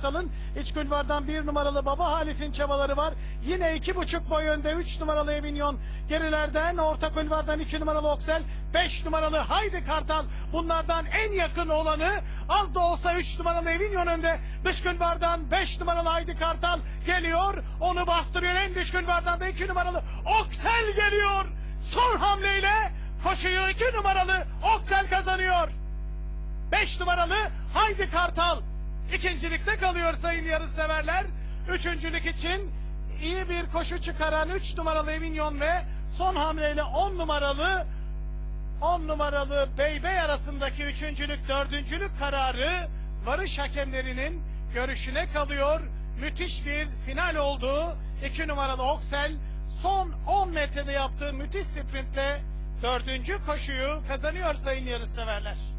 Kartal'ın. İç kulvardan 1 numaralı Baba Halit'in çabaları var. Yine 2,5 boy önde 3 numaralı Evinyon. Gerilerden orta kulvardan 2 numaralı Oksel, 5 numaralı Haydi Kartal. Bunlardan en yakın olanı az da olsa 3 numaralı Evinyon önde. Dış kulvardan 5 numaralı Haydi Kartal geliyor. Onu bastırıyor. En dış kulvardan da 2 numaralı Oksel geliyor. Son hamleyle koşuyu 2 numaralı Oksel kazanıyor. 5 numaralı Haydi Kartal ikincilikte kalıyor sayın yarışseverler. Üçüncülük için iyi bir koşu çıkaran 3 numaralı Evinyon ve son hamleyle 10 numaralı Beybey arasındaki üçüncülük dördüncülük kararı varış hakemlerinin görüşüne kalıyor. Müthiş bir final oldu. 2 numaralı Oksel son 10 metrede yaptığı müthiş sprintle dördüncü koşuyu kazanıyor sayın yarışseverler.